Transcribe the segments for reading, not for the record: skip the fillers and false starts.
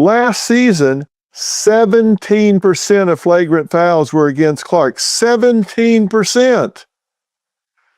Last season, 17% of flagrant fouls were against Clark. 17%.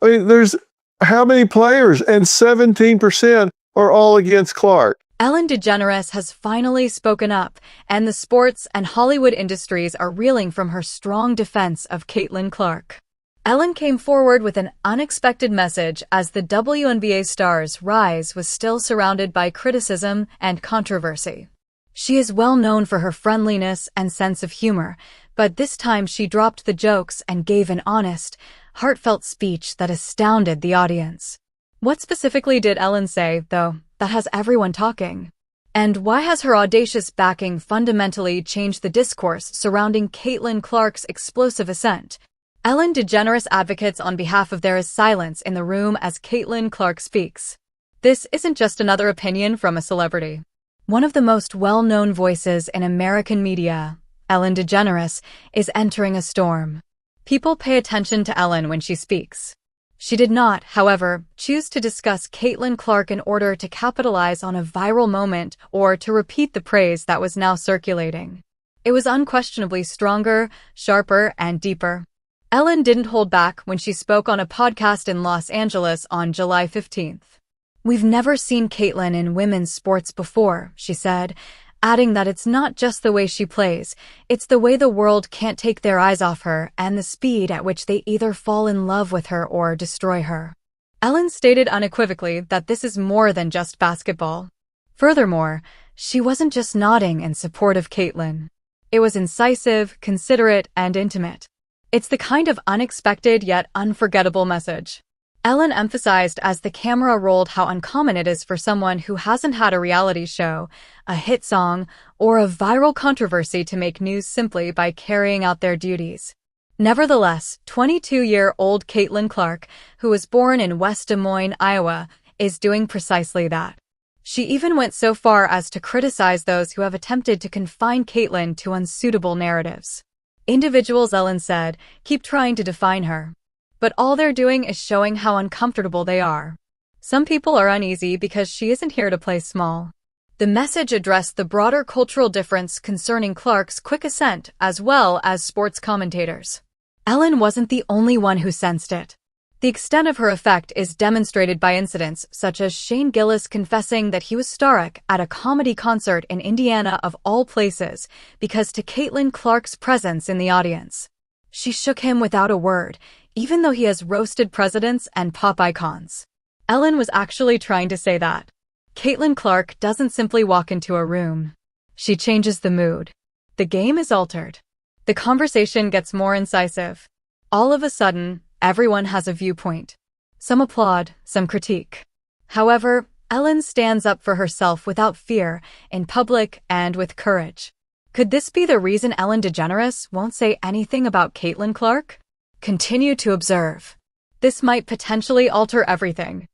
I mean, there's how many players? And 17% are all against Clark. Ellen DeGeneres has finally spoken up, and the sports and Hollywood industries are reeling from her strong defense of Caitlin Clark. Ellen came forward with an unexpected message as the WNBA star's rise was still surrounded by criticism and controversy. She is well known for her friendliness and sense of humor, but this time she dropped the jokes and gave an honest, heartfelt speech that astounded the audience. What specifically did Ellen say, though, that has everyone talking? And why has her audacious backing fundamentally changed the discourse surrounding Caitlin Clark's explosive ascent? Ellen DeGeneres advocates on behalf of there is silence in the room as Caitlin Clark speaks. This isn't just another opinion from a celebrity. One of the most well-known voices in American media, Ellen DeGeneres, is entering a storm. People pay attention to Ellen when she speaks. She did not, however, choose to discuss Caitlin Clark in order to capitalize on a viral moment or to repeat the praise that was now circulating. It was unquestionably stronger, sharper, and deeper. Ellen didn't hold back when she spoke on a podcast in Los Angeles on July 15th. "We've never seen Caitlin in women's sports before," she said, adding that it's not just the way she plays, it's the way the world can't take their eyes off her and the speed at which they either fall in love with her or destroy her. Ellen stated unequivocally that this is more than just basketball. Furthermore, she wasn't just nodding in support of Caitlin. It was incisive, considerate, and intimate. It's the kind of unexpected yet unforgettable message. Ellen emphasized as the camera rolled how uncommon it is for someone who hasn't had a reality show, a hit song, or a viral controversy to make news simply by carrying out their duties. Nevertheless, 22-year-old Caitlin Clark, who was born in West Des Moines, Iowa, is doing precisely that. She even went so far as to criticize those who have attempted to confine Caitlin to unsuitable narratives. Individuals, Ellen said, keep trying to define her. But all they're doing is showing how uncomfortable they are. Some people are uneasy because she isn't here to play small. The message addressed the broader cultural difference concerning Clark's quick ascent as well as sports commentators. Ellen wasn't the only one who sensed it. The extent of her effect is demonstrated by incidents such as Shane Gillis confessing that he was starstruck at a comedy concert in Indiana of all places because to Caitlin Clark's presence in the audience. She shook him without a word, even though he has roasted presidents and pop icons. Ellen was actually trying to say that Caitlin Clark doesn't simply walk into a room. She changes the mood. The game is altered. The conversation gets more incisive. All of a sudden, everyone has a viewpoint. Some applaud, some critique. However, Ellen stands up for herself without fear, in public and with courage. Could this be the reason Ellen DeGeneres won't say anything about Caitlin Clark? Continue to observe. This might potentially alter everything.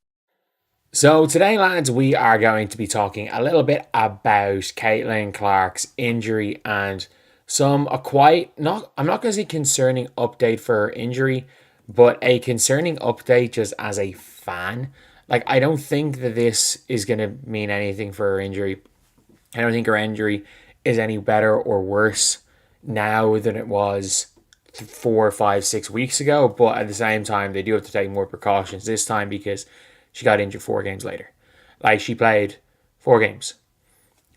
So today, lads, we are going to be talking a little bit about Caitlin Clark's injury and I'm not going to say concerning update for her injury, but a concerning update just as a fan. Like, I don't think that this is going to mean anything for her injury. I don't think her injury is any better or worse now than it was 4, 5, 6 weeks ago. But at the same time, they do have to take more precautions this time because she got injured 4 games later. Like, she played 4 games.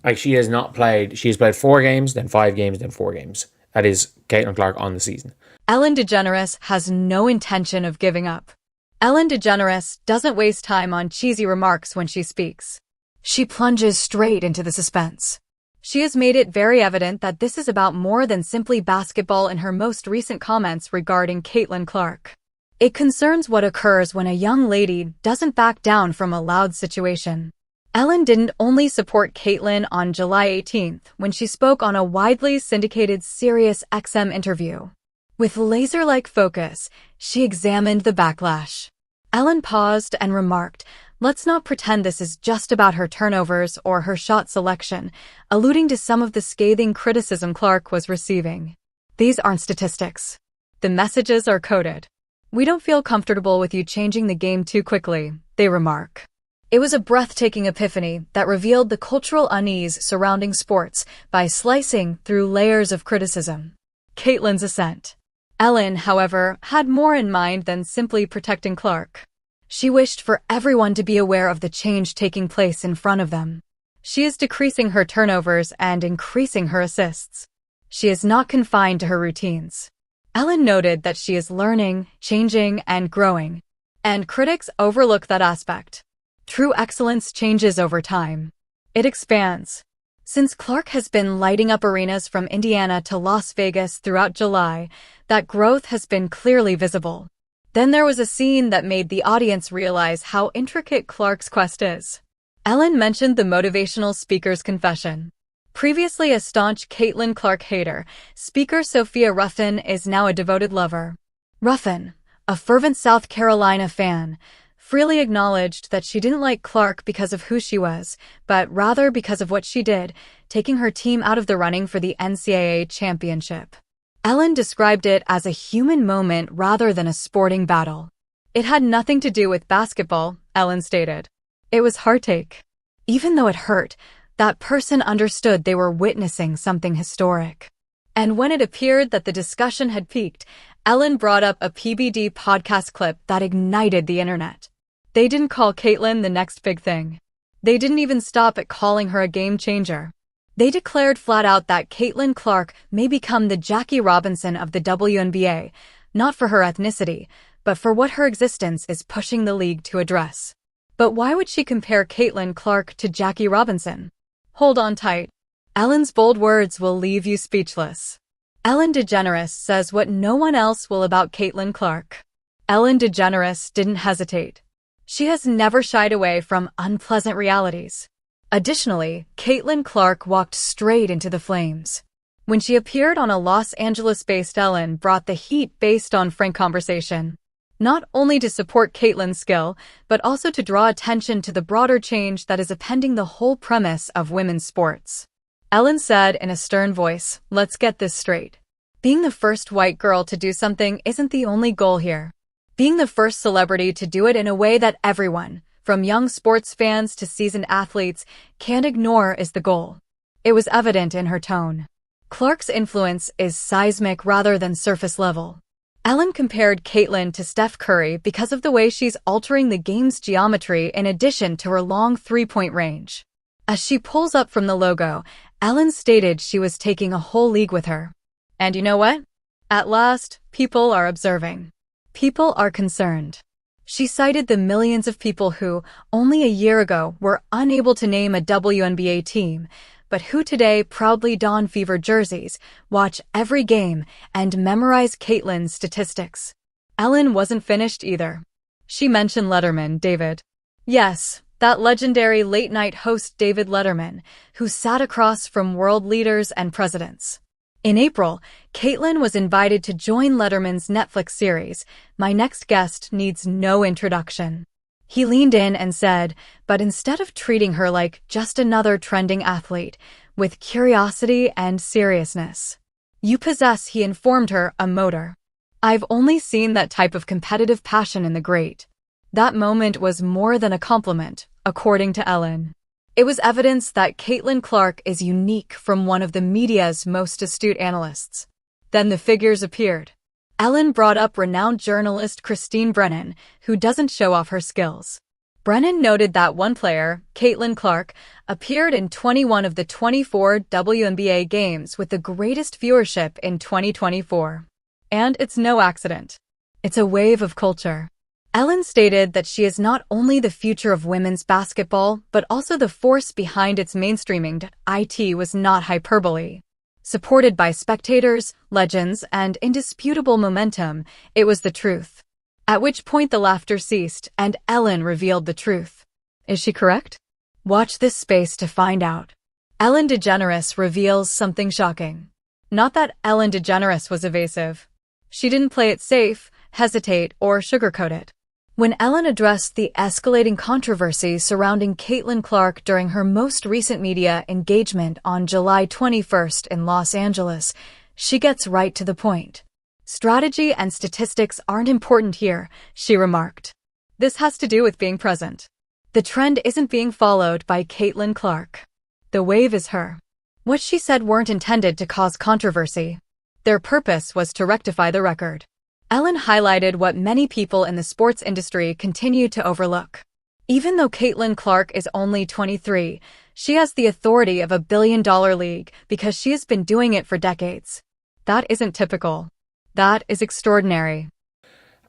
Like, she has played 4 games, then 5 games, then 4 games. That is Caitlin Clark on the season. Ellen DeGeneres has no intention of giving up. Ellen DeGeneres doesn't waste time on cheesy remarks when she speaks. She plunges straight into the suspense. She has made it very evident that this is about more than simply basketball in her most recent comments regarding Caitlin Clark. It concerns what occurs when a young lady doesn't back down from a loud situation. Ellen didn't only support Caitlin on July 18th when she spoke on a widely syndicated Sirius XM interview. With laser-like focus, she examined the backlash. Ellen paused and remarked, "Let's not pretend this is just about her turnovers or her shot selection," alluding to some of the scathing criticism Clark was receiving. "These aren't statistics. The messages are coded. We don't feel comfortable with you changing the game too quickly," they remark. It was a breathtaking epiphany that revealed the cultural unease surrounding sports by slicing through layers of criticism. Caitlyn's ascent. Ellen, however, had more in mind than simply protecting Clark. She wished for everyone to be aware of the change taking place in front of them. She is decreasing her turnovers and increasing her assists. She is not confined to her routines. Ellen noted that she is learning, changing, and growing. And critics overlook that aspect. True excellence changes over time. It expands. Since Clark has been lighting up arenas from Indiana to Las Vegas throughout July, that growth has been clearly visible. Then there was a scene that made the audience realize how intricate Clark's quest is. Ellen mentioned the motivational speaker's confession. Previously a staunch Caitlin Clark hater, speaker Sophia Ruffin is now a devoted lover. Ruffin, a fervent South Carolina fan, freely acknowledged that she didn't like Clark because of who she was, but rather because of what she did, taking her team out of the running for the NCAA championship. Ellen described it as a human moment rather than a sporting battle. It had nothing to do with basketball, Ellen stated. It was heartache. Even though it hurt, that person understood they were witnessing something historic. And when it appeared that the discussion had peaked, Ellen brought up a PBD podcast clip that ignited the internet. They didn't call Caitlyn the next big thing. They didn't even stop at calling her a game changer. They declared flat out that Caitlin Clark may become the Jackie Robinson of the WNBA, not for her ethnicity, but for what her existence is pushing the league to address. But why would she compare Caitlin Clark to Jackie Robinson? Hold on tight. Ellen's bold words will leave you speechless. Ellen DeGeneres says what no one else will about Caitlin Clark. Ellen DeGeneres didn't hesitate. She has never shied away from unpleasant realities. Additionally, Caitlin Clark walked straight into the flames. When she appeared on a Los Angeles-based Ellen brought the heat based on frank conversation. Not only to support Caitlyn's skill, but also to draw attention to the broader change that is upending the whole premise of women's sports. Ellen said in a stern voice, "Let's get this straight. Being the first white girl to do something isn't the only goal here. Being the first celebrity to do it in a way that everyone, from young sports fans to seasoned athletes, can't ignore is the goal." It was evident in her tone. Clark's influence is seismic rather than surface level. Ellen compared Caitlyn to Steph Curry because of the way she's altering the game's geometry in addition to her long three-point range. As she pulls up from the logo, Ellen stated she was taking a whole league with her. And you know what? At last, people are observing. People are concerned. She cited the millions of people who, only a year ago, were unable to name a WNBA team, but who today proudly don Fever jerseys, watch every game, and memorize Caitlyn's statistics. Ellen wasn't finished either. She mentioned Letterman, David. Yes, that legendary late-night host David Letterman, who sat across from world leaders and presidents. In April, Caitlyn was invited to join Letterman's Netflix series, My Next Guest Needs No Introduction. He leaned in and said, but instead of treating her like just another trending athlete, with curiosity and seriousness. You possess, he informed her, a motor. I've only seen that type of competitive passion in the great. That moment was more than a compliment, according to Ellen. It was evidence that Caitlin Clark is unique from one of the media's most astute analysts. Then the figures appeared. Ellen brought up renowned journalist Christine Brennan, who doesn't show off her skills. Brennan noted that one player, Caitlin Clark, appeared in 21 of the 24 WNBA games with the greatest viewership in 2024. And it's no accident. It's a wave of culture. Ellen stated that she is not only the future of women's basketball, but also the force behind its mainstreaming. It was not hyperbole. Supported by spectators, legends, and indisputable momentum, it was the truth. At which point the laughter ceased, and Ellen revealed the truth. Is she correct? Watch this space to find out. Ellen DeGeneres reveals something shocking. Not that Ellen DeGeneres was evasive. She didn't play it safe, hesitate, or sugarcoat it. When Ellen addressed the escalating controversy surrounding Caitlin Clark during her most recent media engagement on July 21st in Los Angeles, she gets right to the point. Strategy and statistics aren't important here, she remarked. This has to do with being present. The trend isn't being followed by Caitlin Clark. The wave is her. What she said weren't intended to cause controversy. Their purpose was to rectify the record. Ellen highlighted what many people in the sports industry continue to overlook. Even though Caitlin Clark is only 23, she has the authority of a billion-dollar league because she has been doing it for decades. That isn't typical. That is extraordinary.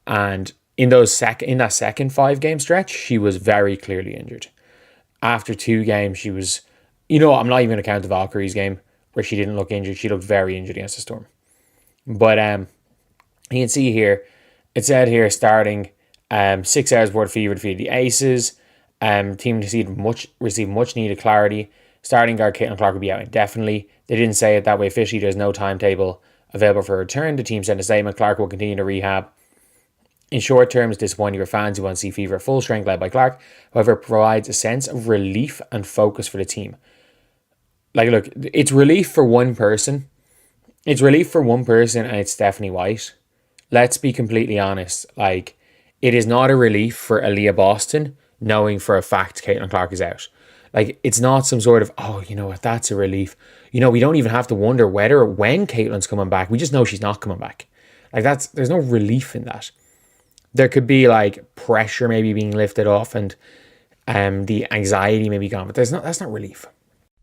And in that second 5-game stretch, she was very clearly injured. After 2 games, she was, I'm not even going to count the Valkyries game where she didn't look injured. She looked very injured against the Storm. But you can see here, it said here starting 6 hours worth of fever to feed the Aces. Team received much needed clarity. Starting guard Caitlin Clark will be out indefinitely. They didn't say it that way officially. There's no timetable available for her return. The team sent a statement. Clark will continue to rehab. In short term, it's disappointing for fans who want to see Fever at full strength led by Clark. However, it provides a sense of relief and focus for the team. Look, it's relief for one person. It's relief for one person, and it's Stephanie White. Let's be completely honest. It is not a relief for Aaliyah Boston knowing for a fact Caitlin Clark is out. It's not some sort of, that's a relief. We don't even have to wonder whether or when Caitlin's coming back. We just know she's not coming back. There's no relief in that. There could be pressure maybe being lifted off and the anxiety maybe gone, but that's not relief.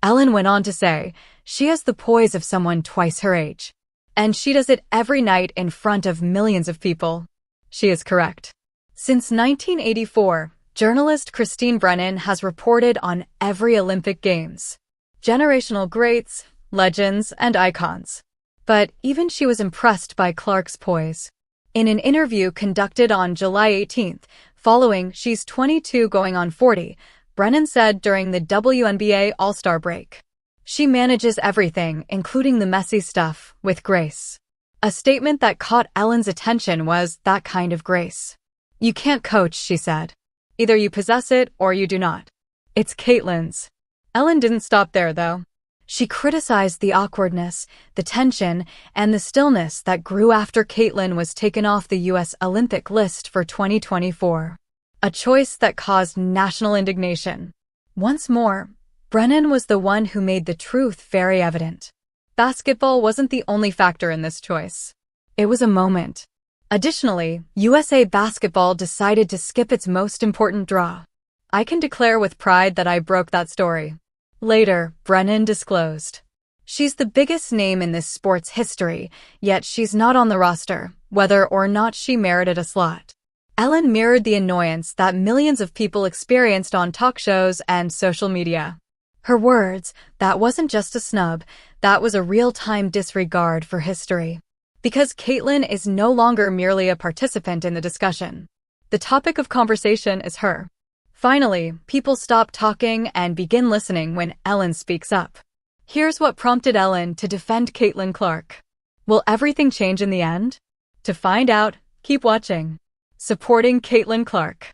Ellen went on to say, she has the poise of someone twice her age. And she does it every night in front of millions of people. She is correct. Since 1984, journalist Christine Brennan has reported on every Olympic Games. Generational greats, legends, and icons. But even she was impressed by Clark's poise. In an interview conducted on July 18th, following She's 22 going on 40, Brennan said during the WNBA All-Star break, "She manages everything, including the messy stuff, with grace." A statement that caught Ellen's attention was that kind of grace. "You can't coach," she said. "Either you possess it or you do not. It's Caitlin's." Ellen didn't stop there, though. She criticized the awkwardness, the tension, and the stillness that grew after Caitlin was taken off the U.S. Olympic list for 2024. A choice that caused national indignation. Once more, Brennan was the one who made the truth very evident. Basketball wasn't the only factor in this choice. It was a moment. Additionally, USA Basketball decided to skip its most important draw. "I can declare with pride that I broke that story." Later, Brennan disclosed, "She's the biggest name in this sport's history, yet she's not on the roster, whether or not she merited a slot." Ellen mirrored the annoyance that millions of people experienced on talk shows and social media. Her words, that wasn't just a snub, that was a real-time disregard for history. Because Caitlin is no longer merely a participant in the discussion. The topic of conversation is her. Finally, people stop talking and begin listening when Ellen speaks up. Here's what prompted Ellen to defend Caitlin Clark. Will everything change in the end? To find out, keep watching. Supporting Caitlin Clark.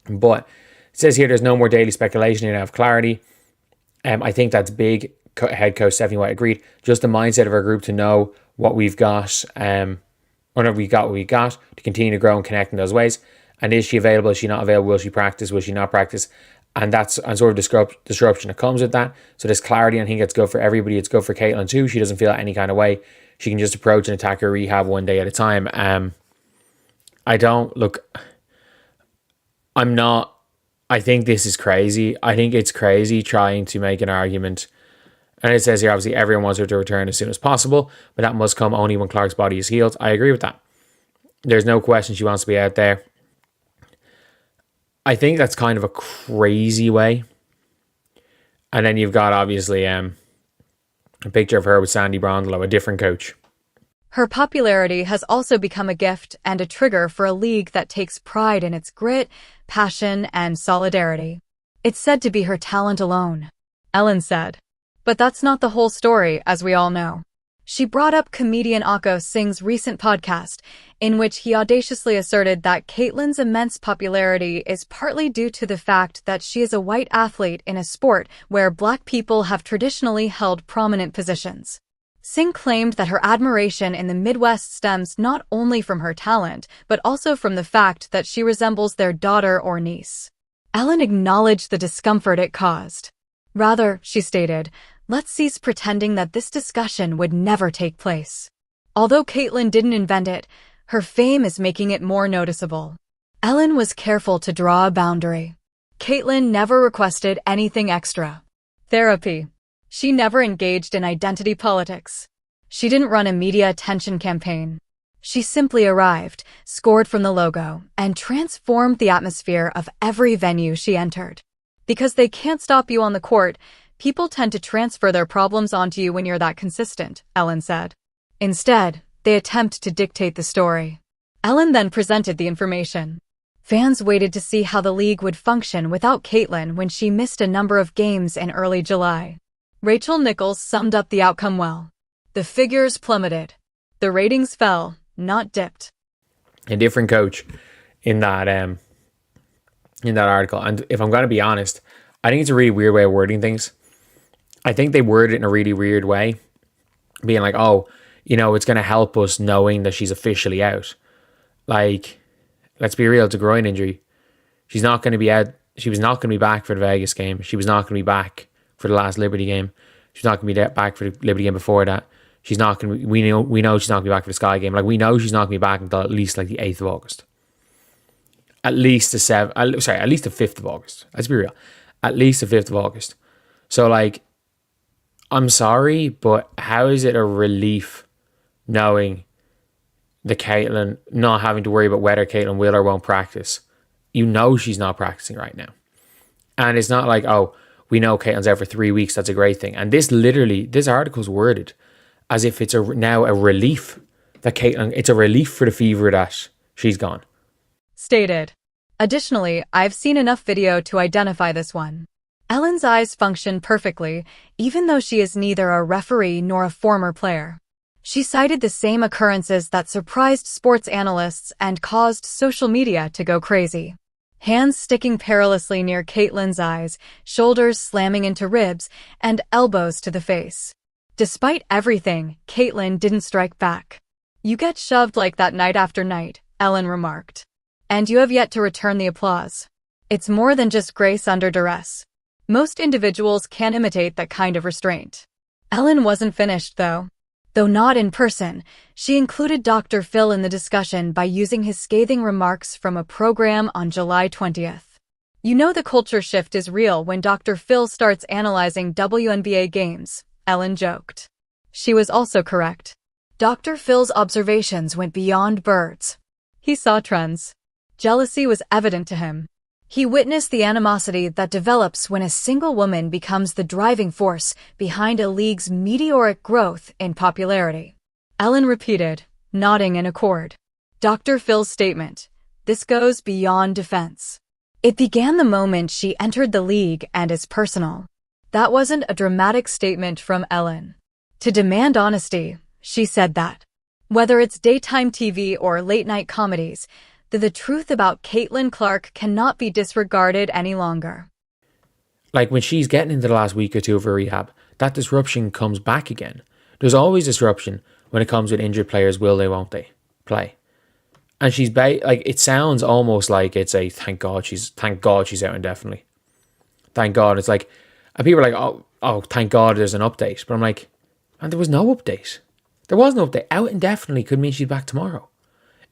But it says here there's no more daily speculation and have clarity. I think that's big. Head coach Stephanie White agreed. Just the mindset of our group to know what we've got, what we got to continue to grow and connect in those ways. And is she available? Is she not available? Will she practice? Will she not practice? And that's a sort of disruption that comes with that. So there's clarity. I think it's good for everybody. It's good for Caitlin too. She doesn't feel any kind of way. She can just approach and attack her rehab one day at a time. I think this is crazy. I think it's crazy trying to make an argument. And it says here, obviously, everyone wants her to return as soon as possible, but that must come only when Clark's body is healed. I agree with that. There's no question she wants to be out there. I think that's kind of a crazy way. And then you've got, obviously, a picture of her with Sandy Brondolo, a different coach. Her popularity has also become a gift and a trigger for a league that takes pride in its grit, passion, and solidarity. It's said to be her talent alone, Ellen said. But that's not the whole story, as we all know. She brought up comedian Akko Singh's recent podcast, in which he audaciously asserted that Caitlin's immense popularity is partly due to the fact that she is a white athlete in a sport where Black people have traditionally held prominent positions. Singh claimed that her admiration in the Midwest stems not only from her talent, but also from the fact that she resembles their daughter or niece. Ellen acknowledged the discomfort it caused. Rather, she stated, let's cease pretending that this discussion would never take place. Although Caitlyn didn't invent it, her fame is making it more noticeable. Ellen was careful to draw a boundary. Caitlyn never requested anything extra. Therapy. She never engaged in identity politics. She didn't run a media attention campaign. She simply arrived, scored from the logo, and transformed the atmosphere of every venue she entered. Because they can't stop you on the court, people tend to transfer their problems onto you when you're that consistent, Ellen said. Instead, they attempt to dictate the story. Ellen then presented the information. Fans waited to see how the league would function without Caitlyn when she missed a number of games in early July. Rachel Nichols summed up the outcome well. The figures plummeted. The ratings fell, not dipped. A different coach in that article. And if I'm going to be honest, I think it's a really weird way of wording things. I think they worded it in a really weird way, being like, oh, it's going to help us knowing that she's officially out. Like, let's be real, it's a groin injury. She's not going to be out. She was not going to be back for the Vegas game. She was not going to be back for the last Liberty game. She's not going to be back for the Liberty game before that. She's not going to be, we know she's not going to be back for the Sky game. Like, we know she's not going to be back until at least like the 8th of August. At least the 5th of August. Let's be real. At least the 5th of August. So, like, I'm sorry, but how is it a relief knowing the Caitlyn, not having to worry about whether Caitlyn will or won't practice? She's not practicing right now. And it's not like, oh, we know Caitlyn's out for 3 weeks. That's a great thing. And this article's worded as if it's now a relief that Caitlyn, it's a relief for the fever that she's gone. Stated. Additionally, I've seen enough video to identify this one. Ellen's eyes function perfectly, even though she is neither a referee nor a former player. She cited the same occurrences that surprised sports analysts and caused social media to go crazy. Hands sticking perilously near Caitlyn's eyes, shoulders slamming into ribs, and elbows to the face. Despite everything, Caitlyn didn't strike back. You get shoved like that night after night, Ellen remarked. And you have yet to return the applause. It's more than just grace under duress. Most individuals can't imitate that kind of restraint. Ellen wasn't finished, though. Though not in person, she included Dr. Phil in the discussion by using his scathing remarks from a program on July 20th. You know the culture shift is real when Dr. Phil starts analyzing WNBA games, Ellen joked. She was also correct. Dr. Phil's observations went beyond birds. He saw trends. Jealousy was evident to him. He witnessed the animosity that develops when a single woman becomes the driving force behind a league's meteoric growth in popularity. Ellen repeated, nodding in accord. Dr. Phil's statement, this goes beyond defense. It began the moment she entered the league and is personal. That wasn't a dramatic statement from Ellen. To demand honesty, she said that. Whether it's daytime TV or late-night comedies, the truth about Caitlyn Clark cannot be disregarded any longer. Like when she's getting into the last week or two of her rehab, that disruption comes back again. There's always disruption when it comes with injured players, will they, won't they, play. And she's, like, it sounds almost like it's a thank God she's out indefinitely. Thank God. It's like, and people are like, oh, thank God there's an update. But I'm like, and there was no update. There was no update. Out indefinitely could mean she's back tomorrow.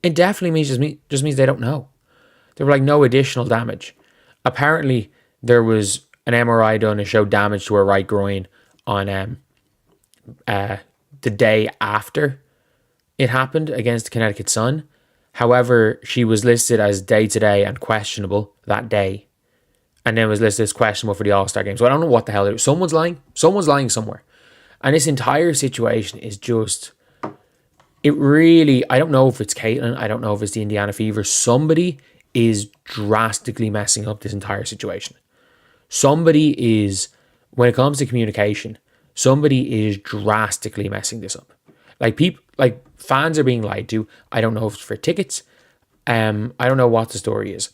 Indefinitely just means they don't know. There were like no additional damage. Apparently, there was an MRI done and showed damage to her right groin on the day after it happened against the Connecticut Sun. However, she was listed as day-to-day and questionable that day. And then was listed as questionable for the All-Star game. So I don't know what the hell it is. Someone's lying. Someone's lying somewhere. And this entire situation is just... It really, I don't know if it's Caitlyn, I don't know if it's the Indiana Fever. Somebody is drastically messing up this entire situation. Somebody is, when it comes to communication, somebody is drastically messing this up. Like fans are being lied to. I don't know if it's for tickets. I don't know what the story is.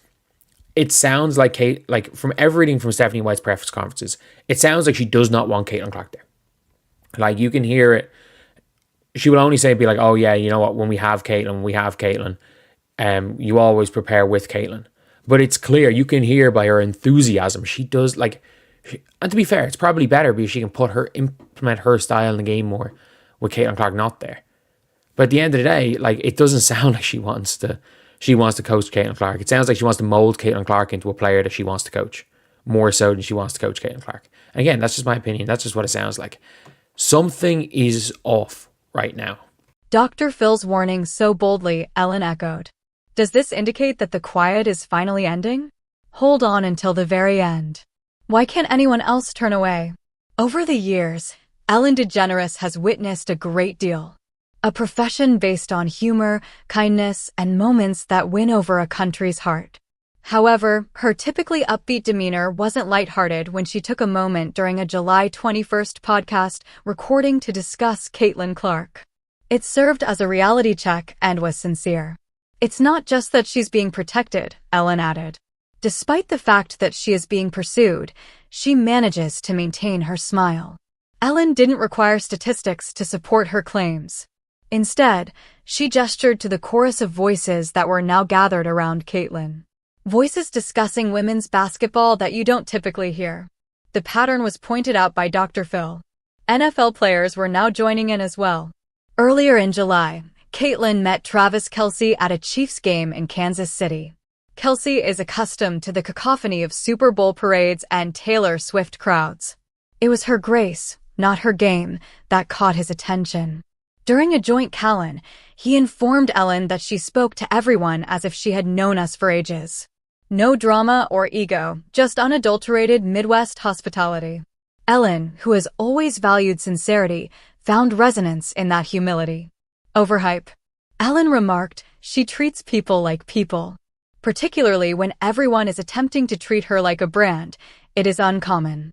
It sounds like from everything from Stephanie White's press conferences, it sounds like she does not want Caitlyn Clark there. Like you can hear it. She will only be like, oh yeah, you know what, when we have Caitlyn, you always prepare with Caitlyn. But it's clear, you can hear by her enthusiasm. She does and to be fair, it's probably better because she can implement her style in the game more with Caitlin Clark not there. But at the end of the day, it doesn't sound like she wants to coach Caitlin Clark. It sounds like she wants to mold Caitlin Clark into a player that she wants to coach, more so than she wants to coach Caitlin Clark. And again, that's just my opinion. That's just what it sounds like. Something is off right now. Dr. Phil's warning so boldly, Ellen echoed. Does this indicate that the quiet is finally ending? Hold on until the very end. Why can't anyone else turn away? Over the years, Ellen DeGeneres has witnessed a great deal. A profession based on humor, kindness, and moments that win over a country's heart. However, her typically upbeat demeanor wasn't lighthearted when she took a moment during a July 21st podcast recording to discuss Caitlin Clark. It served as a reality check and was sincere. It's not just that she's being protected, Ellen added. Despite the fact that she is being pursued, she manages to maintain her smile. Ellen didn't require statistics to support her claims. Instead, she gestured to the chorus of voices that were now gathered around Caitlin. Voices discussing women's basketball that you don't typically hear. The pattern was pointed out by Dr. Phil. NFL players were now joining in as well. Earlier in July, Caitlin met Travis Kelce at a Chiefs game in Kansas City. Kelce is accustomed to the cacophony of Super Bowl parades and Taylor Swift crowds. It was her grace, not her game, that caught his attention. During a joint Callan, he informed Ellen that she spoke to everyone as if she had known us for ages. No drama or ego, just unadulterated Midwest hospitality. Ellen, who has always valued sincerity, found resonance in that humility. Overhype. Ellen remarked, she treats people like people. Particularly when everyone is attempting to treat her like a brand, it is uncommon.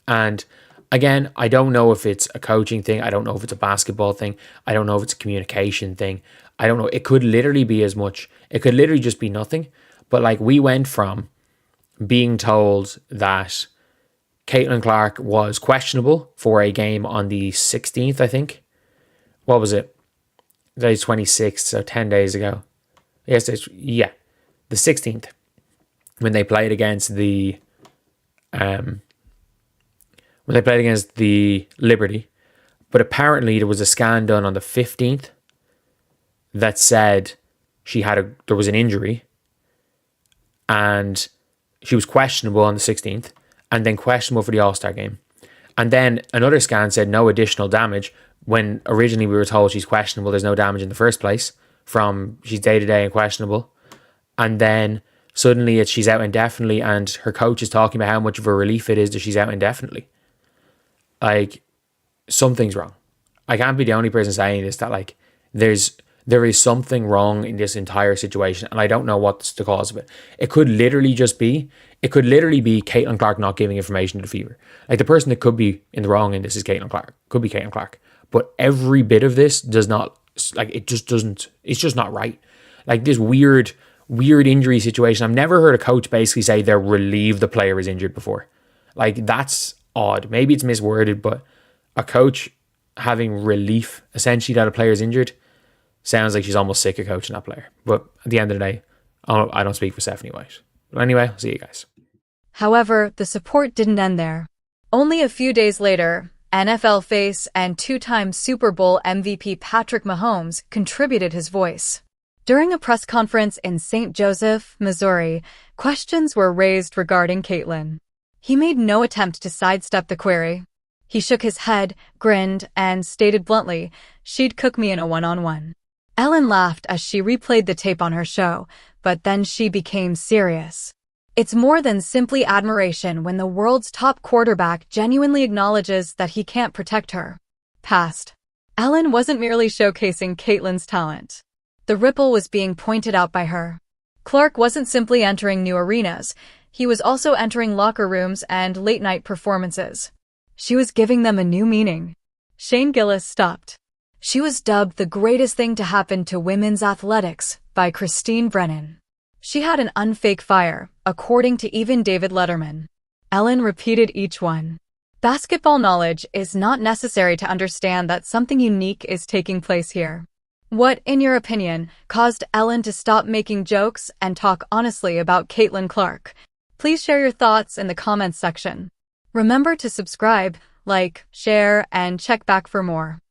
And again, I don't know if it's a coaching thing. I don't know if it's a basketball thing. I don't know if it's a communication thing. I don't know. It could literally be as much. It could literally just be nothing. But we went from being told that Caitlin Clark was questionable for a game on the 16th, I think. What was it? Today's 26th, so 10 days ago. Yes, the 16th, when they played against the Liberty. But apparently there was a scan done on the 15th that said there was an injury, and she was questionable on the 16th, and then questionable for the All-Star game. And then another scan said no additional damage, when originally we were told she's questionable, there's no damage in the first place, from she's day-to-day and questionable. And then suddenly she's out indefinitely, and her coach is talking about how much of a relief it is that she's out indefinitely. Something's wrong. I can't be the only person saying this, that there is something wrong in this entire situation, and I don't know what's the cause of it. It could literally be Caitlin Clark not giving information to the Fever. The person that could be in the wrong in this is Caitlin Clark. Could be Caitlin Clark. But every bit of this does not, it's just not right. This weird injury situation. I've never heard a coach basically say they're relieved the player is injured before. That's odd. Maybe it's misworded, but a coach having relief, essentially, that a player is injured, sounds like she's almost sick of coaching that player. But at the end of the day, I don't speak for Stephanie White. But anyway, I'll see you guys. However, the support didn't end there. Only a few days later, NFL face and two-time Super Bowl MVP Patrick Mahomes contributed his voice. During a press conference in St. Joseph, Missouri, questions were raised regarding Caitlin. He made no attempt to sidestep the query. He shook his head, grinned, and stated bluntly, "She'd cook me in a one-on-one." Ellen laughed as she replayed the tape on her show, but then she became serious. It's more than simply admiration when the world's top quarterback genuinely acknowledges that he can't protect her. Past. Ellen wasn't merely showcasing Caitlin's talent. The ripple was being pointed out by her. Clark wasn't simply entering new arenas, he was also entering locker rooms and late-night performances. She was giving them a new meaning. Shane Gillis stopped. She was dubbed the greatest thing to happen to women's athletics by Christine Brennan. She had an unfake fire, according to even David Letterman. Ellen repeated each one. Basketball knowledge is not necessary to understand that something unique is taking place here. What, in your opinion, caused Ellen to stop making jokes and talk honestly about Caitlin Clark? Please share your thoughts in the comments section. Remember to subscribe, like, share, and check back for more.